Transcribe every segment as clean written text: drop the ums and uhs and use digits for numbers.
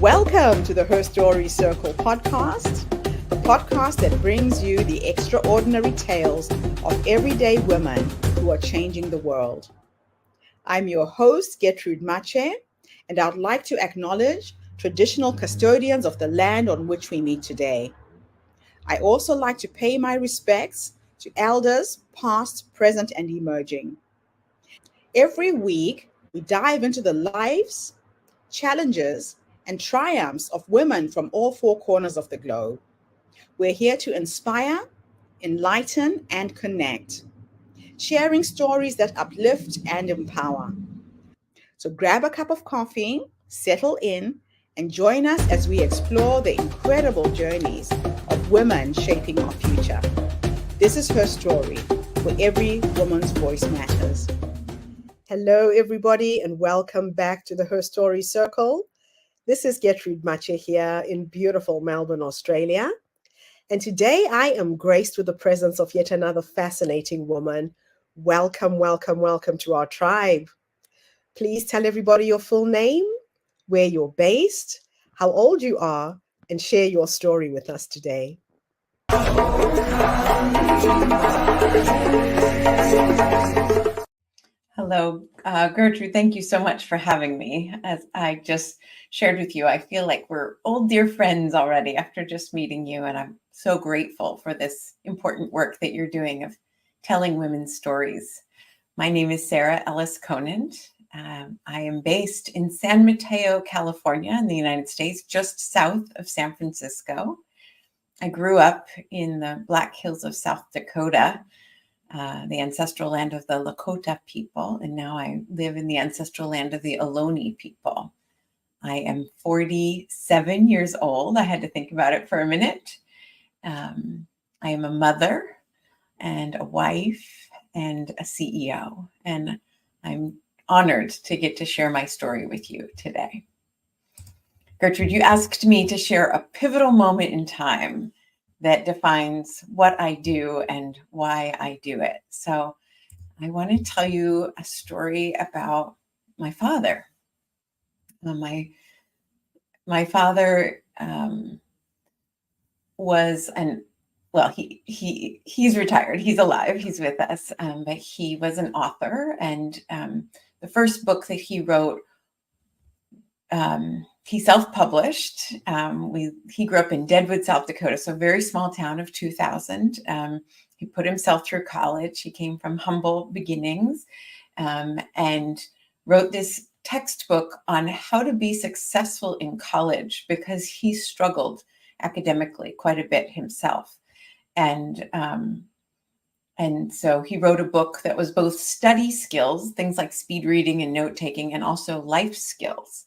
Welcome to the Her Story Circle podcast, the podcast that brings you the extraordinary tales of everyday women who are changing the world. I'm your host, Gertrude Mache, and I'd like to acknowledge traditional custodians of the land on which we meet today. I also like to pay my respects to elders, past, present, and emerging. Every week, we dive into the lives, challenges, and triumphs of women from all four corners of the globe. We're here to inspire, enlighten, and connect, sharing stories that uplift and empower. So grab a cup of coffee, settle in, and join us as we explore the incredible journeys of women shaping our future. This is Her Story, where every woman's voice matters. Hello, everybody, and welcome back to the Her Story Circle. This is Gertrude Mache here in beautiful Melbourne, Australia. And today I am graced with the presence of yet another fascinating woman. Welcome, welcome, welcome to our tribe. Please tell everybody your full name, where you're based, how old you are, and share your story with us today. Hello, Gertrude. Thank you so much for having me. As I just shared with you, I feel like we're old dear friends already after just meeting you, and I'm so grateful for this important work that you're doing of telling women's stories. My name is Sara Ellis Conant. I am based in San Mateo, California, in the United States, just south of San Francisco. I grew up in the Black Hills of South Dakota, the ancestral land of the Lakota people, and now I live in the ancestral land of the Ohlone people. I am 47 years old. I had to think about it for a minute. I am a mother and a wife and a CEO, and I'm honored to get to share my story with you today. Gertrude, you asked me to share a pivotal moment in time that defines what I do and why I do it. So I want to tell you a story about my father. My father was he's retired. He's alive. He's with us, but he was an author, and the first book that he wrote, he self-published. He grew up in Deadwood, South Dakota, so a very small town of 2,000. He put himself through college. He came from humble beginnings, and wrote this textbook on how to be successful in college because he struggled academically quite a bit himself. And so he wrote a book that was both study skills, things like speed reading and note taking, and also life skills.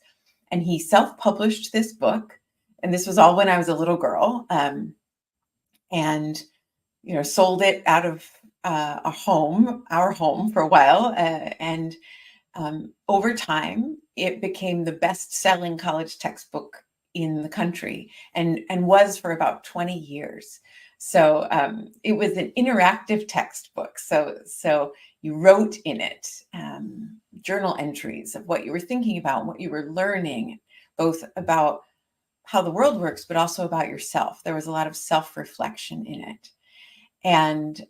And he self-published this book, and this was all when I was a little girl, and sold it out of our home for a while, and over time it became the best-selling college textbook in the country, and was for about 20 years. So it was an interactive textbook. So you wrote in it journal entries of what you were thinking about, what you were learning, both about how the world works, but also about yourself. There was a lot of self-reflection in it. And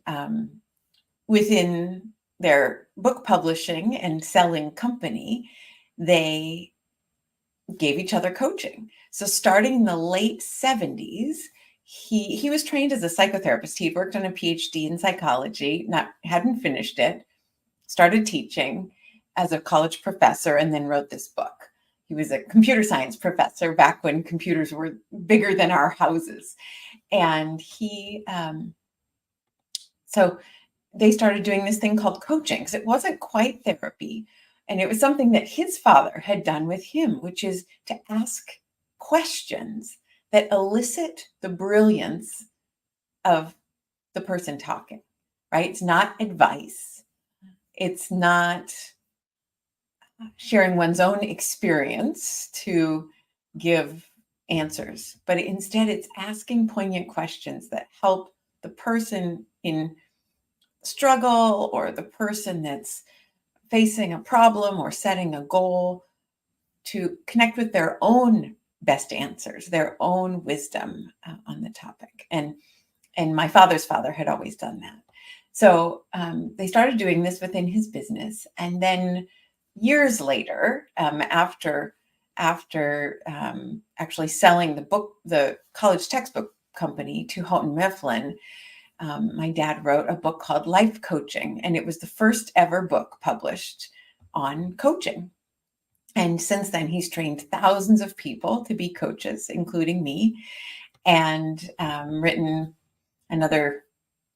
within their book publishing and selling company, they gave each other coaching. So starting in the late 70s, he was trained as a psychotherapist. He'd worked on a PhD in psychology, hadn't finished it, started teaching as a college professor, and then wrote this book. He was a computer science professor back when computers were bigger than our houses. And so they started doing this thing called coaching, because it wasn't quite therapy. And it was something that his father had done with him, which is to ask questions that elicit the brilliance of the person talking, right? It's not advice. It's not sharing one's own experience to give answers, but instead it's asking poignant questions that help the person in struggle or the person that's facing a problem or setting a goal to connect with their own best answers, their own wisdom on the topic. And my father's father had always done that. So they started doing this within his business. And then years later, after actually selling the college textbook company to Houghton Mifflin, my dad wrote a book called Life Coaching, and it was the first ever book published on coaching. And since then, he's trained thousands of people to be coaches, including me, and written another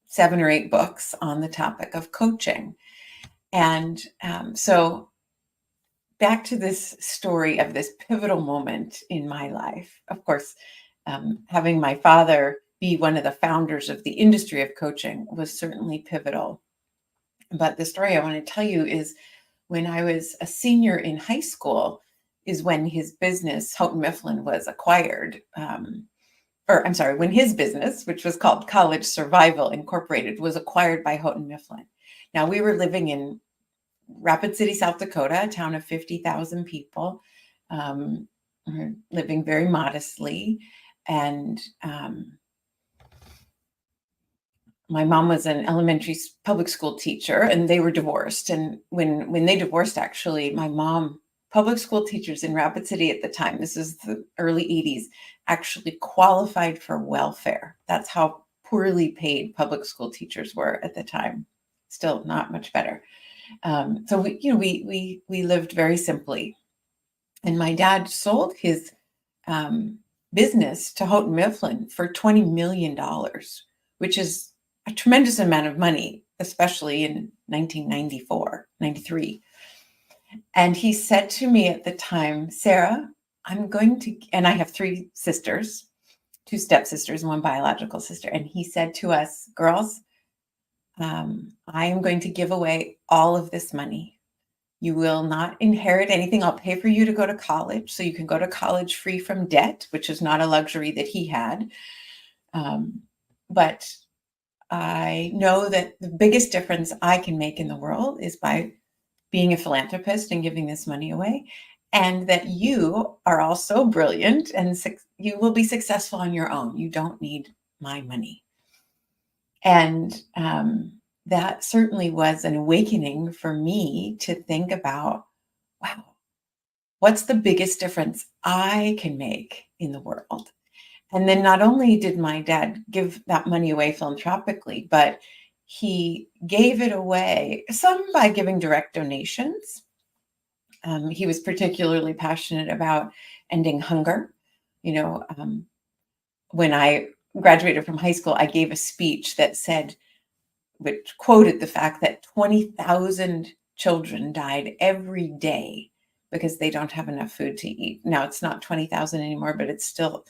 7 or 8 books on the topic of coaching. And so back to this story of this pivotal moment in my life. Of course, having my father be one of the founders of the industry of coaching was certainly pivotal. But the story I want to tell you is when I was a senior in high school is when his business, Houghton Mifflin, was acquired. When his business, which was called College Survival Incorporated, was acquired by Houghton Mifflin. Now, we were living in Rapid City, South Dakota, a town of 50,000 people, living very modestly. And my mom was an elementary public school teacher, and they were divorced. And when they divorced, actually, my mom, public school teachers in Rapid City at the time, this is the early 80s, actually qualified for welfare. That's how poorly paid public school teachers were at the time. Still not much better. So we lived very simply. And my dad sold his business to Houghton Mifflin for $20 million, which is a tremendous amount of money, especially in 1994, 93. And he said to me at the time, Sarah, and I have 3 sisters, 2 stepsisters and 1 biological sister. And he said to us, girls, I am going to give away all of this money. You will not inherit anything. I'll pay for you to go to college, so you can go to college free from debt, which is not a luxury that he had. But I know that the biggest difference I can make in the world is by being a philanthropist and giving this money away, and that you are also brilliant and you will be successful on your own. You don't need my money. And that certainly was an awakening for me to think about, wow, what's the biggest difference I can make in the world? And then not only did my dad give that money away philanthropically, but he gave it away, some by giving direct donations. He was particularly passionate about ending hunger. When I graduated from high school, I gave a speech that said, which quoted the fact that 20,000 children died every day because they don't have enough food to eat. Now it's not 20,000 anymore, but it's still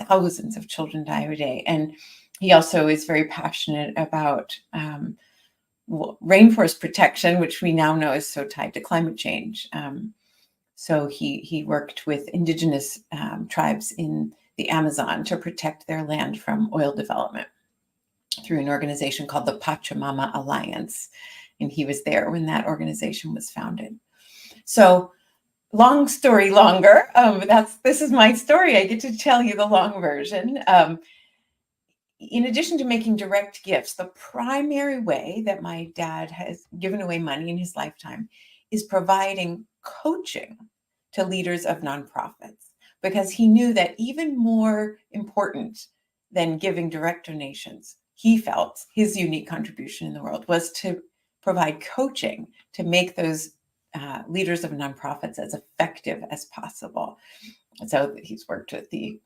thousands of children die every day. And he also is very passionate about rainforest protection, which we now know is so tied to climate change. So he worked with indigenous tribes in the Amazon to protect their land from oil development through an organization called the Pachamama Alliance. And he was there when that organization was founded. So long story longer, this is my story. I get to tell you the long version. In addition to making direct gifts, the primary way that my dad has given away money in his lifetime is providing coaching to leaders of nonprofits, because he knew that even more important than giving direct donations, he felt his unique contribution in the world was to provide coaching to make those leaders of nonprofits as effective as possible. So he's worked at the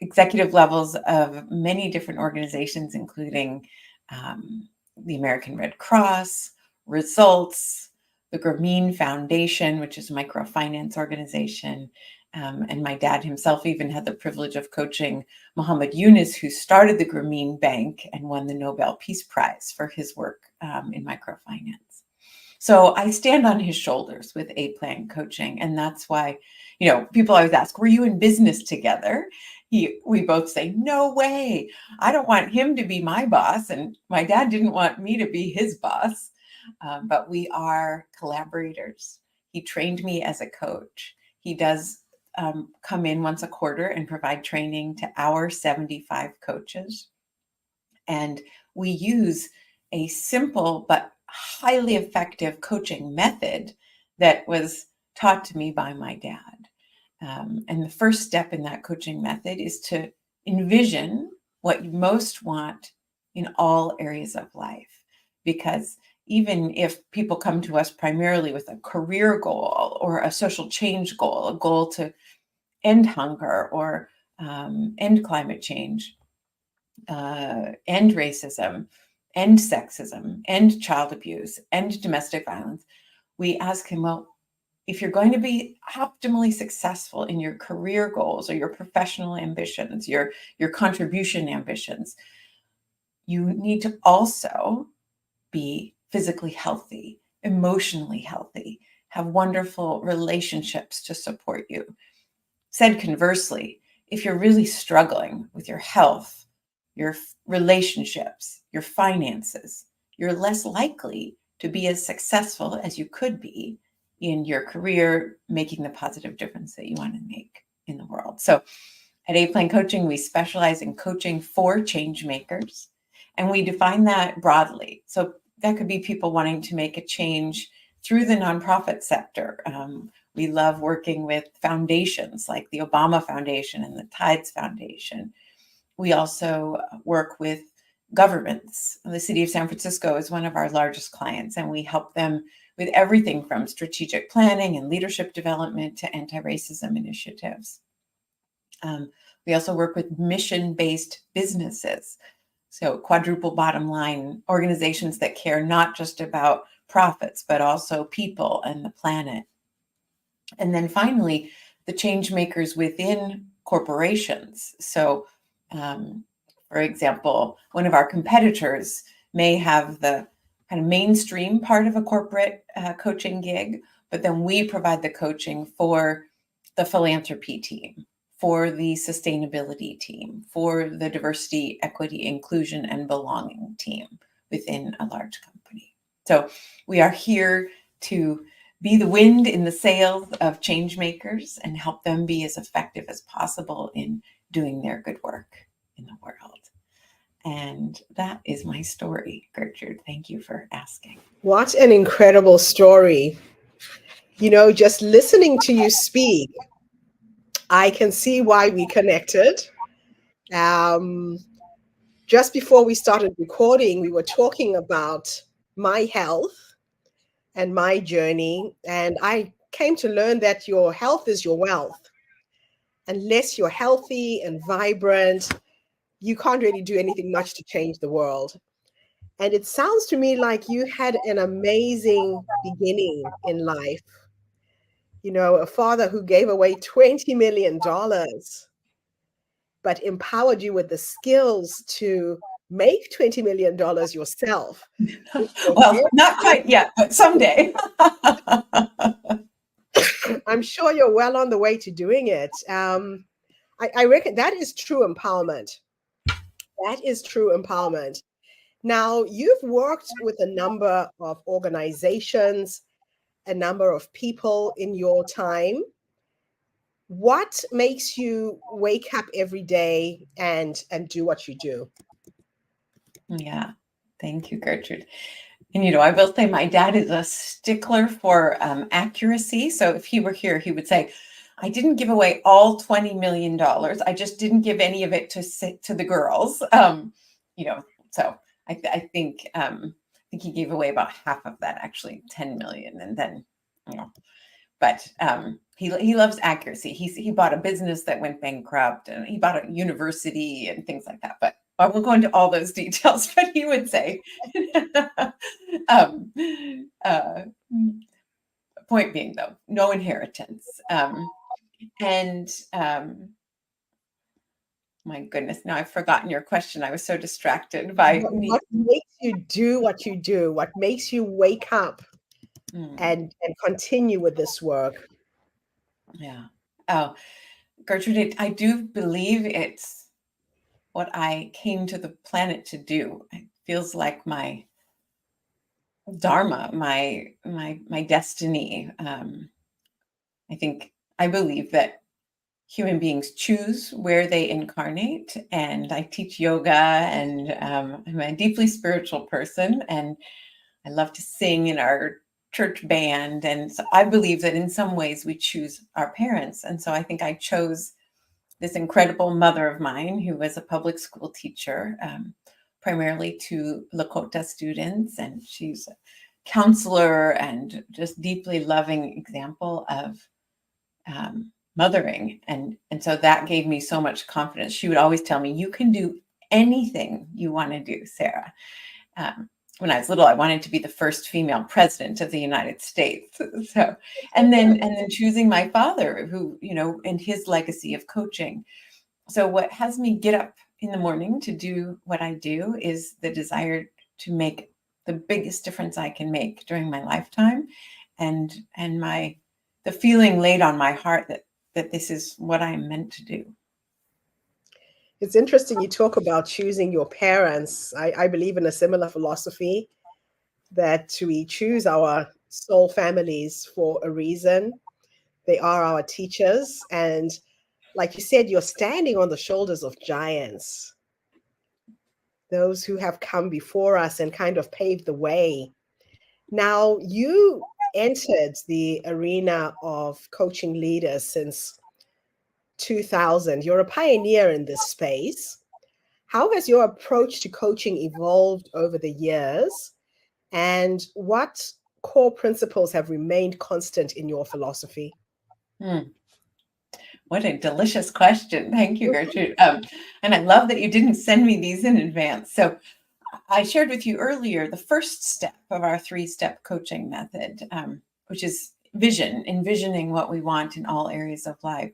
executive levels of many different organizations, including the American Red Cross, Results, the Grameen Foundation, which is a microfinance organization. And my dad himself even had the privilege of coaching Muhammad Yunus, who started the Grameen Bank and won the Nobel Peace Prize for his work in microfinance. So I stand on his shoulders with A-Plan coaching. And that's why, people always ask, were you in business together? We both say, no way. I don't want him to be my boss. And my dad didn't want me to be his boss. But we are collaborators. He trained me as a coach. He does come in once a quarter and provide training to our 75 coaches. And we use a simple but highly effective coaching method that was taught to me by my dad. And the first step in that coaching method is to envision what you most want in all areas of life. Because even if people come to us primarily with a career goal or a social change goal, a goal to end hunger or end climate change, end racism, end sexism, end child abuse, end domestic violence, we ask him, well, if you're going to be optimally successful in your career goals or your professional ambitions, your contribution ambitions, you need to also be physically healthy, emotionally healthy, have wonderful relationships to support you. Said conversely, if you're really struggling with your health, your relationships, your finances, you're less likely to be as successful as you could be in your career, making the positive difference that you want to make in the world. So at A-Plan Coaching, we specialize in coaching for change makers, and we define that broadly. So that could be people wanting to make a change through the nonprofit sector. We love working with foundations like the Obama Foundation and the Tides Foundation. We also work with governments. The city of San Francisco is one of our largest clients, and we help them with everything from strategic planning and leadership development to anti-racism initiatives. We also work with mission-based businesses. So quadruple bottom line organizations that care not just about profits, but also people and the planet. And then finally, the change makers within corporations. So, for example, one of our competitors may have the kind of mainstream part of a corporate coaching gig, but then we provide the coaching for the philanthropy team, for the sustainability team, for the diversity, equity, inclusion, and belonging team within a large company. So we are here to be the wind in the sails of change makers and help them be as effective as possible in doing their good work in the world. And that is my story, Gertrude. Thank you for asking. What an incredible story. You know, just listening to you speak, I can see why we connected. Just before we started recording, we were talking about my health and my journey. And I came to learn that your health is your wealth. Unless you're healthy and vibrant, you can't really do anything much to change the world. And it sounds to me like you had an amazing beginning in life. You know, a father who gave away $20 million, but empowered you with the skills to make $20 million yourself. Well, not quite yet, but someday. I'm sure you're well on the way to doing it. I reckon that is true empowerment. That is true empowerment. Now, you've worked with a number of organizations, a number of people in your time. What makes you wake up every day and do what you do? Yeah, thank you, Gertrude. And, you know, I will say my dad is a stickler for accuracy. So if he were here, he would say, I didn't give away all $20 million. I just didn't give any of it to the girls. You know, so I think he gave away about half of that, actually 10 million. And then, you know, but he loves accuracy. He bought a business that went bankrupt, and he bought a university and things like that. But I won't go into all those details, but he would say, point being though, no inheritance. My goodness, now I've forgotten your question. I was so distracted by what makes you do what you do? What makes you wake up and continue with this work? Yeah. Oh, Gertrude, I do believe it's what I came to the planet to do. It feels like my dharma, my destiny. I believe that human beings choose where they incarnate. And I teach yoga, and I'm a deeply spiritual person, and I love to sing in our church band. And so I believe that in some ways we choose our parents. And so I think I chose this incredible mother of mine who was a public school teacher, primarily to Lakota students. And she's a counselor and just deeply loving example of mothering. And so that gave me so much confidence. She would always tell me, you can do anything you want to do, Sara. When I was little, I wanted to be the first female president of the United States. So, and then choosing my father, who, and his legacy of coaching. So what has me get up in the morning to do what I do is the desire to make the biggest difference I can make during my lifetime, and the feeling laid on my heart that this is what I'm meant to do. It's interesting you talk about choosing your parents. I believe in a similar philosophy, that we choose our soul families for a reason. They are our teachers. And like you said, you're standing on the shoulders of giants, those who have come before us and kind of paved the way. Now, you entered the arena of coaching leaders since 2000. You're a pioneer in this space. How has your approach to coaching evolved over the years? And what core principles have remained constant in your philosophy? What a delicious question. Thank you, Gertrude. And I love that you didn't send me these in advance. So I shared with you earlier the first step of our 3-step coaching method, which is envisioning what we want in all areas of life.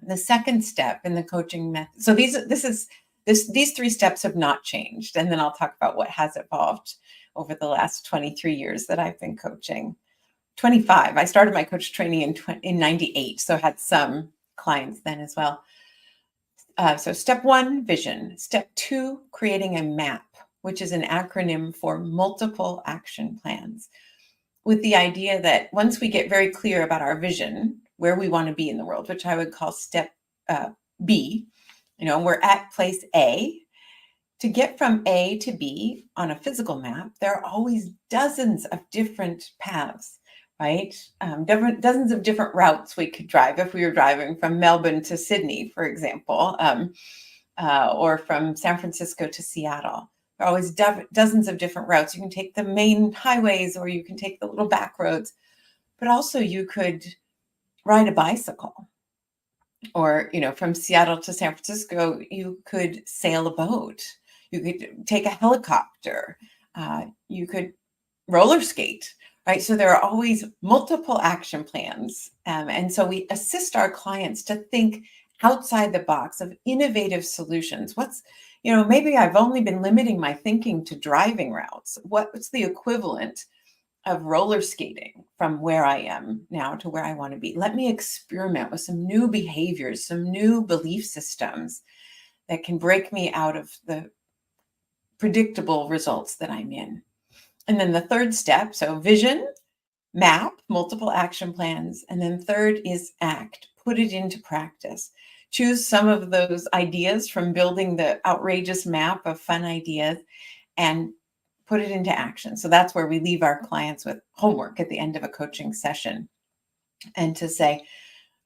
The second step in the coaching method. So these 3 steps have not changed. And then I'll talk about what has evolved over the last 23 years that I've been coaching. 25. I started my coach training in 98, so had some clients then as well. So step 1, vision. Step 2, creating a map, which is an acronym for multiple action plans, with the idea that once we get very clear about our vision, where we want to be in the world, which I would call step B, we're at place A. To get from A to B on a physical map, there are always dozens of different paths, right? Dozens of different routes we could drive if we were driving from Melbourne to Sydney, for example, or from San Francisco to Seattle. There are always dozens of different routes. You can take the main highways, or you can take the little back roads, but also you could ride a bicycle. Or, from Seattle to San Francisco, you could sail a boat. You could take a helicopter. You could roller skate, right? So there are always multiple action plans. And so we assist our clients to think outside the box of innovative solutions. Maybe I've only been limiting my thinking to driving routes. What's the equivalent of roller skating from where I am now to where I want to be? Let me experiment with some new behaviors, some new belief systems that can break me out of the predictable results that I'm in. And then the third step, so vision, map, multiple action plans. And then third is act, put it into practice. Choose some of those ideas from building the outrageous map of fun ideas and put it into action. So that's where we leave our clients with homework at the end of a coaching session, and to say,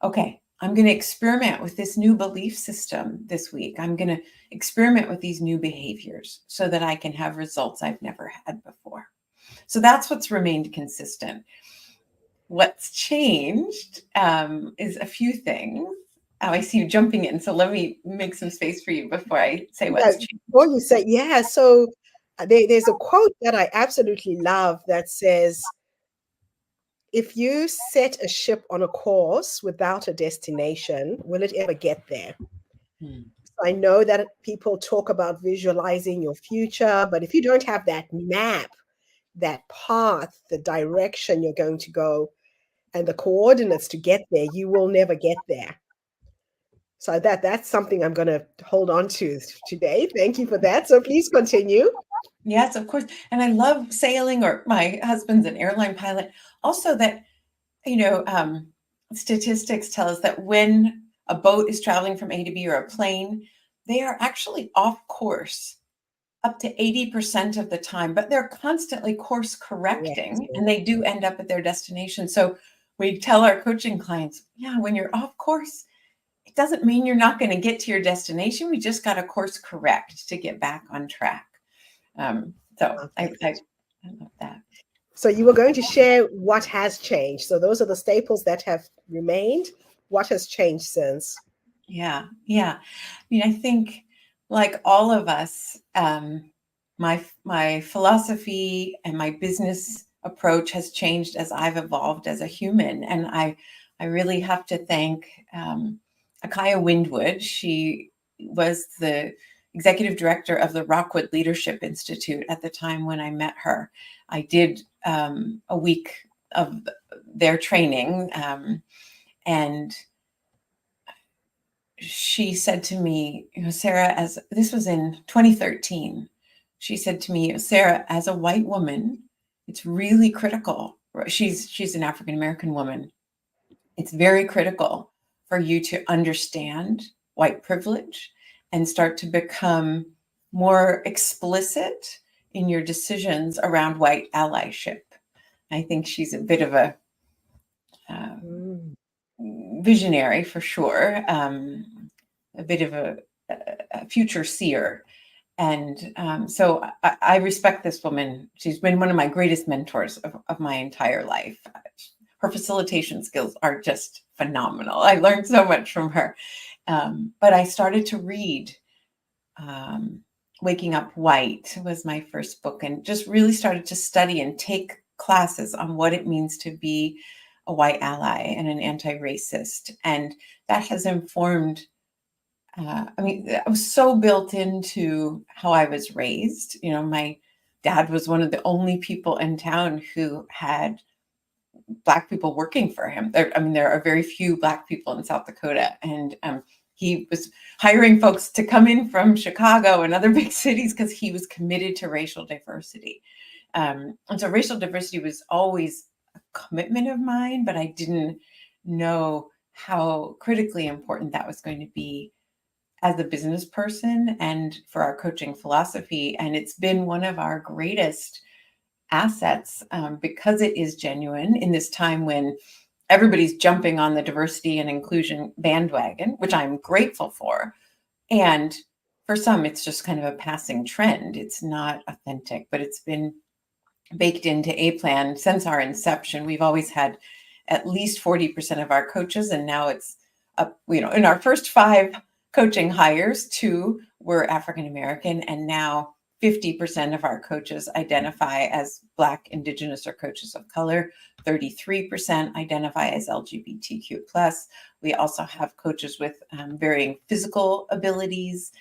okay, I'm going to experiment with this new belief system this week. I'm going to experiment with these new behaviors so that I can have results I've never had before. So that's what's remained consistent. What's changed is a few things. Oh, I see you jumping in. So let me make some space for you before I say what's changed. Before you say, so there's a quote that I absolutely love that says, if you set a ship on a course without a destination, will it ever get there? So I know that people talk about visualizing your future, but if you don't have that map, that path, the direction you're going to go, and the coordinates to get there, you will never get there. So that's something I'm going to hold on to today. Thank you for that. So please continue. Yes, of course. And I love sailing, or my husband's an airline pilot. Also that, statistics tell us that when a boat is traveling from A to B or a plane, they are actually off course up to 80% of the time, but they're constantly course correcting, and they do end up at their destination. So we tell our coaching clients, yeah, when you're off course, it doesn't mean you're not going to get to your destination. We just got to course correct to get back on track. So I love that. So you were going to share what has changed. So those are the staples that have remained. What has changed since? Yeah. I mean, I think like all of us, my philosophy and my business approach has changed as I've evolved as a human. And I really have to thank Akaya Windwood. She was the executive director of the Rockwood Leadership Institute at the time when I met her. I did a week of their training, and she said to me, Sarah, as this was in 2013, she said to me, Sarah, as a white woman, it's really critical. She's an African-American woman. It's very critical for you to understand white privilege and start to become more explicit in your decisions around white allyship. I think she's a bit of a visionary for sure, a bit of a future seer. And so I respect this woman. She's been one of my greatest mentors of my entire life. Her facilitation skills are just phenomenal. I learned so much from her. But I started to read Waking Up White was my first book, and just really started to study and take classes on what it means to be a white ally and an anti-racist. And that has informed, I mean, I was so built into how I was raised. You know, my dad was one of the only people in town who had Black people working for him. There are very few Black people in South Dakota. And he was hiring folks to come in from Chicago and other big cities because he was committed to racial diversity. And so racial diversity was always a commitment of mine, but I didn't know how critically important that was going to be as a business person and for our coaching philosophy. And it's been one of our greatest assets because it is genuine in this time when everybody's jumping on the diversity and inclusion bandwagon, which I'm grateful for. And for some, it's just kind of a passing trend. It's not authentic, but it's been baked into A-Plan since our inception. We've always had at least 40% of our coaches, and now it's up, in our first 5 coaching hires, 2 were African-American, and now 50% of our coaches identify as Black, Indigenous, or coaches of color. 33% identify as LGBTQ+. We also have coaches with varying physical abilities,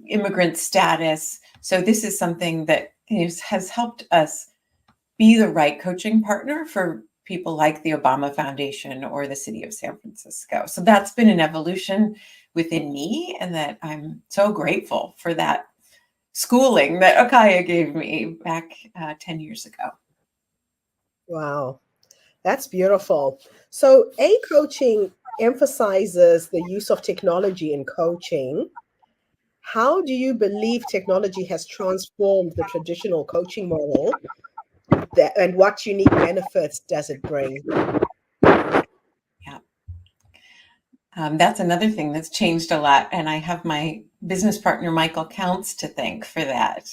immigrant status. So this is something that has helped us be the right coaching partner for people like the Obama Foundation or the city of San Francisco. So that's been an evolution within me, and that I'm so grateful for that schooling that Akaya gave me back 10 years ago. Wow, that's beautiful. So A-Coaching emphasizes the use of technology in coaching. How do you believe technology has transformed the traditional coaching model, and what unique benefits does it bring? Yeah. That's another thing that's changed a lot. And I have my business partner, Michael Counts, to thank for that.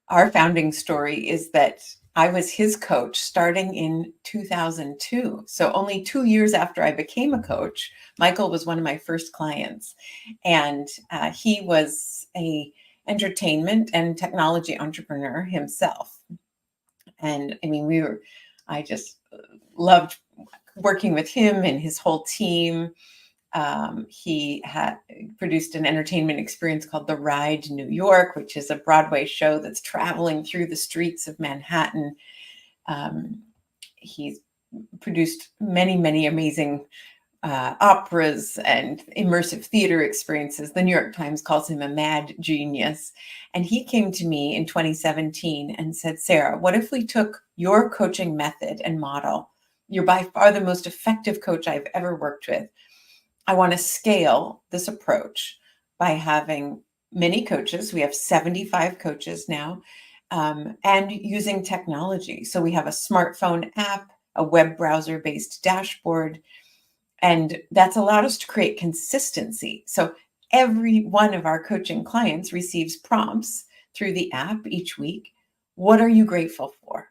Our founding story is that I was his coach starting in 2002. So only 2 years after I became a coach, Michael was one of my first clients. And he was a entertainment and technology entrepreneur himself. And I mean, I just loved working with him and his whole team. He had produced an entertainment experience called The Ride New York, which is a Broadway show that's traveling through the streets of Manhattan. He's produced many, many amazing operas and immersive theater experiences. The New York Times calls him a mad genius. And he came to me in 2017 and said, Sarah, what if we took your coaching method and model You're by far the most effective coach I've ever worked with. I want to scale this approach by having many coaches. We have 75 coaches now, and using technology. So we have a smartphone app, a web browser-based dashboard, and that's allowed us to create consistency. So every one of our coaching clients receives prompts through the app each week. What are you grateful for?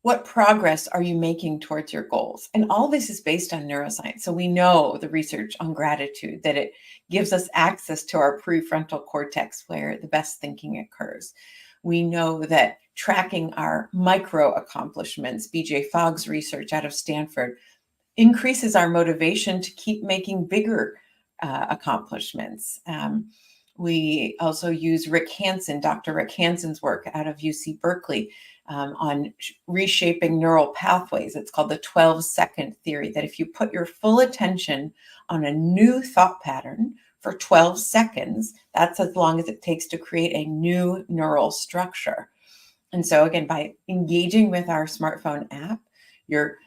What progress are you making towards your goals? And all this is based on neuroscience. So we know the research on gratitude, that it gives us access to our prefrontal cortex where the best thinking occurs. We know that tracking our micro accomplishments, BJ Fogg's research out of Stanford, increases our motivation to keep making bigger accomplishments. We also use Dr. Rick Hanson's work out of UC Berkeley on reshaping neural pathways. It's called the 12-second theory, that if you put your full attention on a new thought pattern for 12 seconds, that's as long as it takes to create a new neural structure. And so again, by engaging with our smartphone app, you're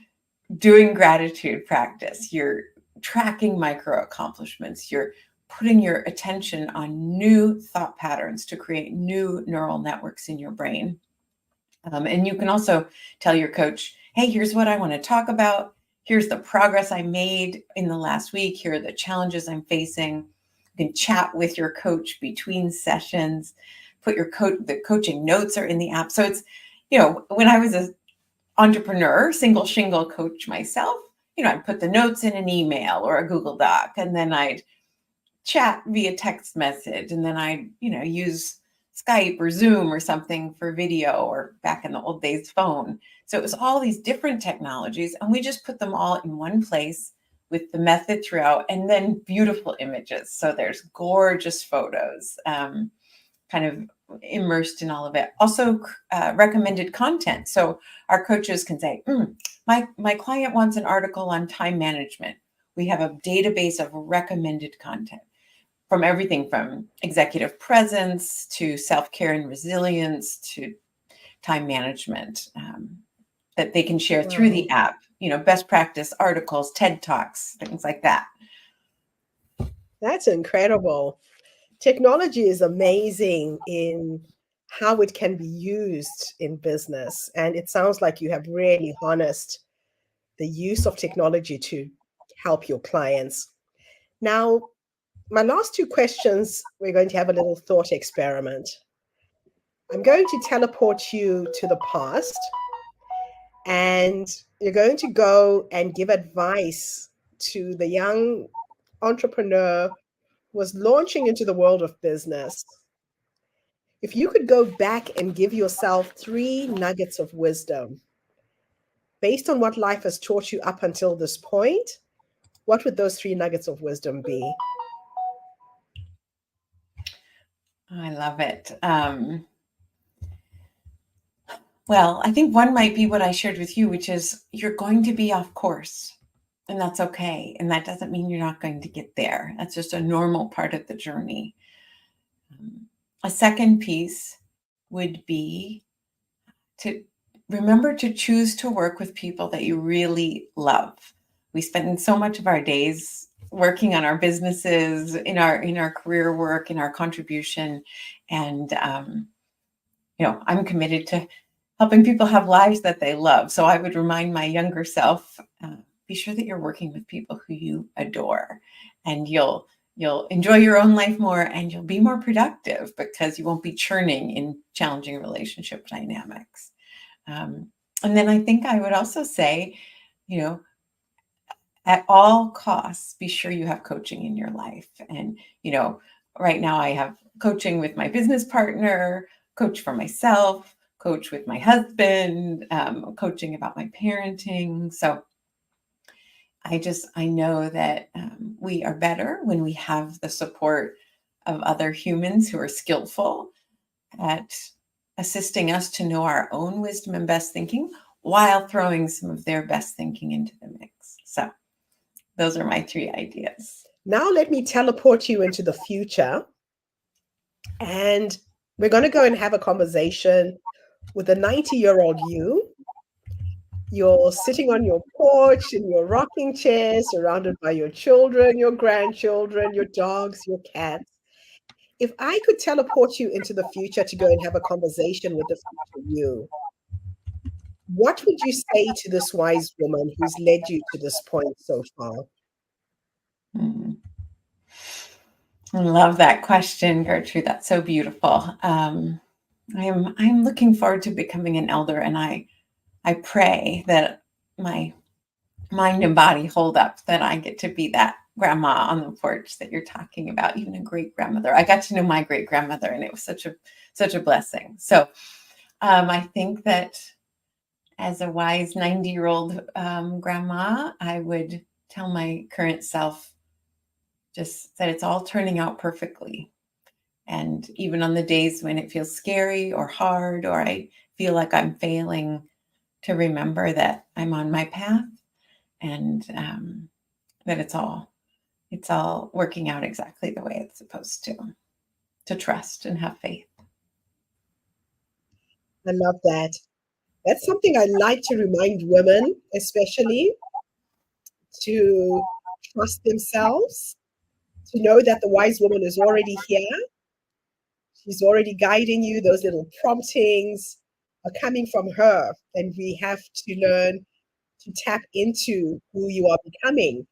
doing gratitude practice, you're tracking micro accomplishments, you're putting your attention on new thought patterns to create new neural networks in your brain. And you can also tell your coach, hey, here's what I want to talk about. Here's the progress I made in the last week. Here are the challenges I'm facing. You can chat with your coach between sessions, put the coaching notes are in the app. So it's, when I was an entrepreneur, single shingle coach myself, I'd put the notes in an email or a Google Doc, and then I'd chat via text message, and then I'd, use Skype or Zoom or something for video, or back in the old days, phone. So it was all these different technologies, and we just put them all in one place with the method throughout, and then beautiful images. So there's gorgeous photos, kind of immersed in all of it. Also recommended content. So our coaches can say, my client wants an article on time management. We have a database of recommended content, from everything from executive presence to self-care and resilience to time management, that they can share through the app, best practice articles, TED Talks, things like that. That's incredible. Technology is amazing in how it can be used in business. And it sounds like you have really harnessed the use of technology to help your clients. Now, my last two questions, we're going to have a little thought experiment. I'm going to teleport you to the past, and you're going to go and give advice to the young entrepreneur who was launching into the world of business. If you could go back and give yourself 3 nuggets of wisdom based on what life has taught you up until this point, what would those 3 nuggets of wisdom be? I love it. Well, I think one might be what I shared with you, which is you're going to be off course, and that's okay. And that doesn't mean you're not going to get there. That's just a normal part of the journey. A second piece would be to remember to choose to work with people that you really love. We spend so much of our days working on our businesses, in our career work, in our contribution. And, I'm committed to helping people have lives that they love. So I would remind my younger self, be sure that you're working with people who you adore, and you'll enjoy your own life more, and you'll be more productive because you won't be churning in challenging relationship dynamics. And then I think I would also say, at all costs, be sure you have coaching in your life. And, right now I have coaching with my business partner, coach for myself, coach with my husband, coaching about my parenting. So I know that we are better when we have the support of other humans who are skillful at assisting us to know our own wisdom and best thinking, while throwing some of their best thinking into the mix. So those are my 3 ideas. Now let me teleport you into the future. And we're going to go and have a conversation with a 90-year-old you. You're sitting on your porch in your rocking chair, surrounded by your children, your grandchildren, your dogs, your cats. If I could teleport you into the future to go and have a conversation with the future you, what would you say to this wise woman who's led you to this point so far? Mm. I love that question, Gertrude. That's so beautiful. I'm looking forward to becoming an elder, and I pray that my mind and body hold up, that I get to be that grandma on the porch that you're talking about, even a great grandmother. I got to know my great grandmother, and it was such a blessing. So I think that as a wise 90-year-old grandma, I would tell my current self just that it's all turning out perfectly. And even on the days when it feels scary or hard, or I feel like I'm failing, to remember that I'm on my path, and that it's all working out exactly the way it's supposed to trust and have faith. I love that. That's something I like to remind women, especially, to trust themselves, to know that the wise woman is already here. She's already guiding you. Those little promptings are coming from her, and we have to learn to tap into who you are becoming.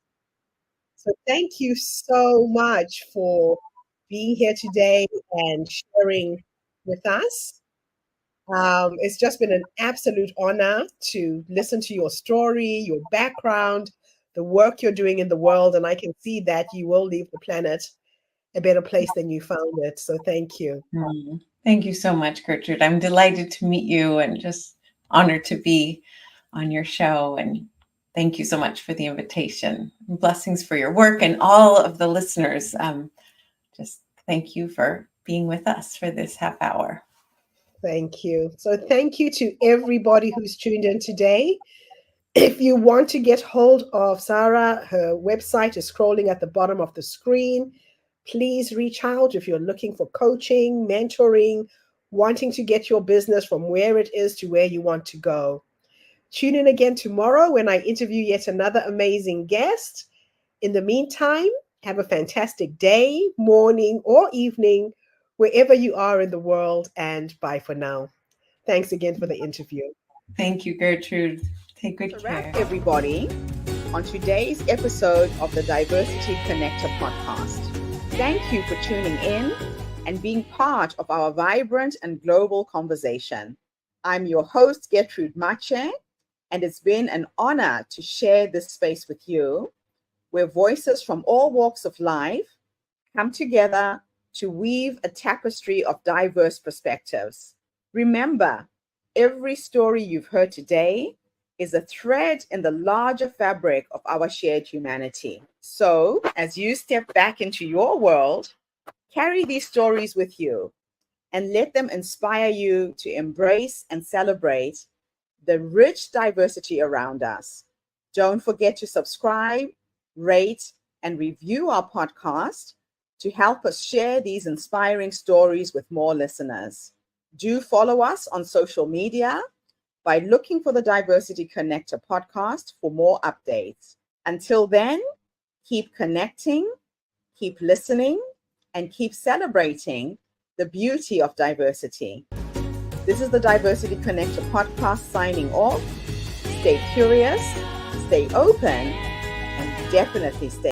So thank you so much for being here today and sharing with us. It's just been an absolute honor to listen to your story, your background, the work you're doing in the world, and I can see that you will leave the planet a better place than you found it. So thank you. Thank you so much, Gertrude. I'm delighted to meet you and just honored to be on your show. And thank you so much for the invitation. Blessings for your work, and all of the listeners. Just thank you for being with us for this half hour. Thank you. So thank you to everybody who's tuned in today. If you want to get hold of Sara, her website is scrolling at the bottom of the screen. Please reach out if you're looking for coaching, mentoring, wanting to get your business from where it is to where you want to go. Tune in again tomorrow when I interview yet another amazing guest. In the meantime, have a fantastic day, morning, or evening, wherever you are in the world, and bye for now. Thanks again for the interview. Thank you, Gertrude. Take good To care. wrap, everybody, on today's episode of the Diversity Connector podcast. Thank you for tuning in and being part of our vibrant and global conversation. I'm your host, Gertrude Mache, and it's been an honor to share this space with you, where voices from all walks of life come together to weave a tapestry of diverse perspectives. Remember, every story you've heard today is a thread in the larger fabric of our shared humanity. So, as you step back into your world, carry these stories with you and let them inspire you to embrace and celebrate the rich diversity around us. Don't forget to subscribe, rate, and review our podcast to help us share these inspiring stories with more listeners. Do follow us on social media by looking for the Diversity Connector podcast for more updates. Until then, keep connecting, keep listening, and keep celebrating the beauty of diversity. This is the Diversity Connector podcast signing off. Stay curious, stay open, and definitely stay